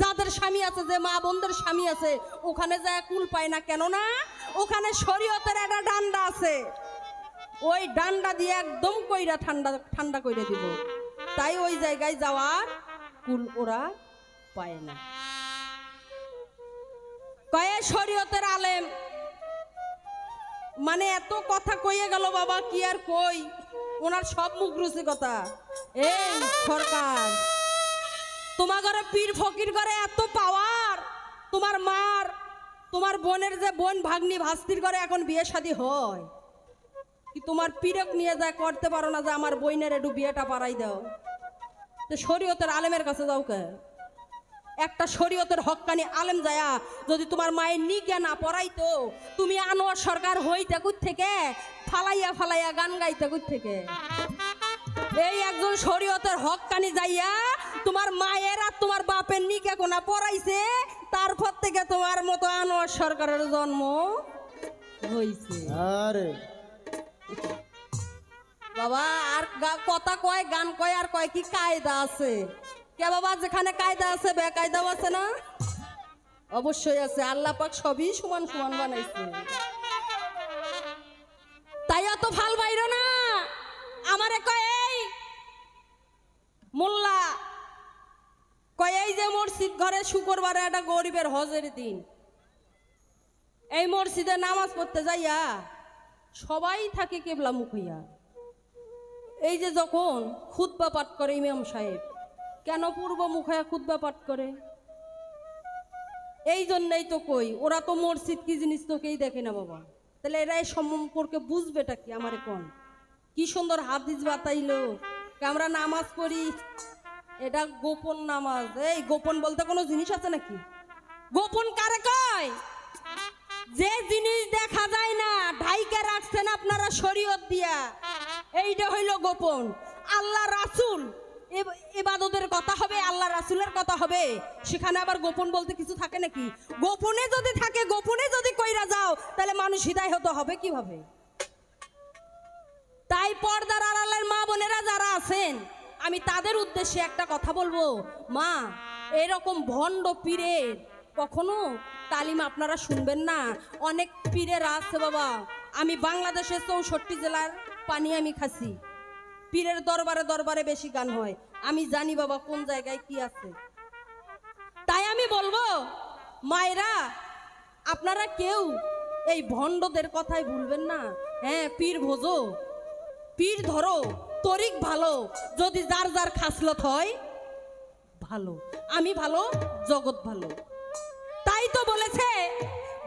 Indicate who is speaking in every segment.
Speaker 1: যাদের স্বামী আছে, যে মা বোনদের স্বামী আছে, ওখানে যায় কুল পায় না। কেন না? ওখানে শরীয়তের একটা ডান্ডা আছে, ওই ডান্ডা দিয়ে একদম কইরা ঠান্ডা ঠান্ডা কইরা দিব। তাই ওই জায়গায় যাওয়ার কুল ওরা পায় না। কয়ে শরীয়তের আলেম মানে এত কথা কইয়ে গেল বাবা, কি আর কই, ওনার সব মুখ রুচি কথা। এই সরকার, তোমার ঘরে পীর ফকির ঘরে এত পাওয়ার, তোমার মার তোমার বোনের যে বোন ভাগ্নি ভাস্তির ঘরে এখন বিয়ে শাদী হয়, কি তোমার পীরক নিয়ে যায় করতে পারো না যে আমার বোনের একটু বিয়েটা পারাই দাও? তো শরীয়তের আলেমের কাছে যাও কে? একটা শরীয়তের হক্কানি আলেম যায়া যদি তোমার মায়ের নিকে না পড়াইতো, তুমি আনোয়ার সরকার হইতে কই থেকে, ফালাইয়া ফালাইয়া গান গাইতে কই থেকে? এই একজন শরীয়তের হক্কানি যাইয়া তোমার মায়ের আর তোমার বাপের নিকে কোনা পড়াইছে, তারপর থেকে তোমার মতো আনোয়ার সরকারের জন্ম হইছে। আরে বাবা, আর কথা কয়, গান কয়, আর কয় কি কায়দা আছে? কে বাবা, যেখানে কায়দা আছে বেকায়দাও আছে না? অবশ্যই আছে। আল্লাহ পাক সবই সমান সমান বানাইছে। তাই এত ভাল বাইরো না। আমারে কয় এই মোল্লা, কয় এই যে মসজিদ ঘরে শুক্রবারে একটা গরিবের হজের দিন, এই মসজিদে নামাজ পড়তে যাইয়া সবাই থাকে কেবলা মুখ হইয়া। এই যে যখন খুতবা পাঠ করে ইমাম সাহেব, কেন পূর্ব মুখ হইয়া খুতবা পাঠ করে? এই জন্যই তো কই, ওরা তো মসজিদ কি জিনিস তোকেই দেখে না বাবা। তাহলে এরা এই সম্পর্কে বুঝবেটা কি? আমারে কোন কি সুন্দর হাদিস বাতাইলো, আমরা নামাজ পড়ি, এটা গোপন নামাজ। এই গোপন বলতে কোনো জিনিস আছে নাকি? গোপন কারে কয়? যে জিনিস দেখা যায় না, ঢাইকে রাখছেন আপনারা শরীয়ত দিয়া, এইটা হইল গোপন। আল্লাহ রাসূল ইবাদতের কথা হবে, আল্লাহ রাসূলের কথা হবে, সেখানে আবার গোপন বলতে কিছু থাকে নাকি? গোপনে যদি থাকে, গোপনে যদি কইরা যাও, তাহলে মানুষ হিদায়াত হবে কিভাবে? তাই পর্দার আড়ালের মা বোনেরা যারা আছেন, আমি তাদের উদ্দেশ্যে একটা কথা বলবো। মা, এরকম ভণ্ড পীরের কখনো তালিম আপনারা শুনবেন না। অনেক পীরের আছে বাবা, আমি বাংলাদেশের 64 জেলার পানি আমি খাসি। পীরের দরবারে দরবারে বেশি গান হয়, আমি জানি বাবা কোন জায়গায় কি আছে। তাই আমি বলবো মায়েরা, আপনারা কেউ এই ভণ্ডদের কথাই ভুলবেন না। হ্যাঁ, পীর ভোজো, পীর ধরো, তরিক ভালো, যদি যার যার খাসলত হয় ভালো, আমি ভালো, জগৎ ভালো। তাই তো বলেছে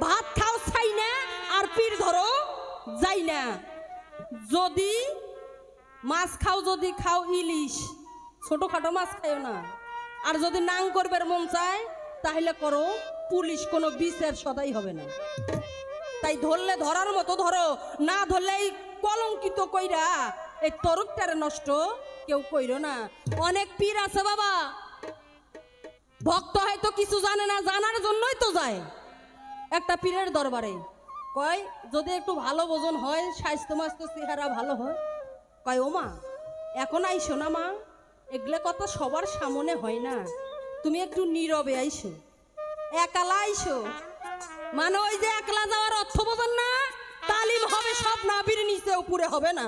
Speaker 1: ভাত খাও ছাই না, আর পীর ধরো যাই না। যদি মাছ খাও, যদি খাও ইলিশ, ছোটখাটো মাছ খাইও না। আর যদি নাং করবার মন চায়, তাহলে করো পুলিশ, কোনো বিচার সদাই হবে না। তাই ধরলে ধরার মতো ধরো, না ধরলে এই কলঙ্কিত কইরা এই তরুকটারে নষ্ট কেউ কইরো না। অনেক পীর আছে বাবা, ভক্ত হয়তো কিছু জানে না, জানার জন্যই তো যায় একটা পীরের দরবারে। কয় যদি একটু ভালো ভোজন হয়, স্বাস্থ্য মাস্ত চেহারা ভালো হয়, কয় ও মা এখন আইসো না মা, এগুলো কথা সবার সামনে হয় না, তুমি একটু নীরবে আইসো, একালা আইসো। মানে ওই যে একলা যাওয়ার অর্থ বোঝেন না, তালিম হবে সব নাবির নিচে, উপরে হবে না।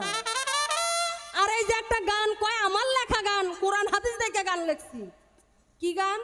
Speaker 1: আর এই যে একটা গান কয়, আমার লেখা গান, কোরআন হাদিস দেখে গান লেখছি, কি গান?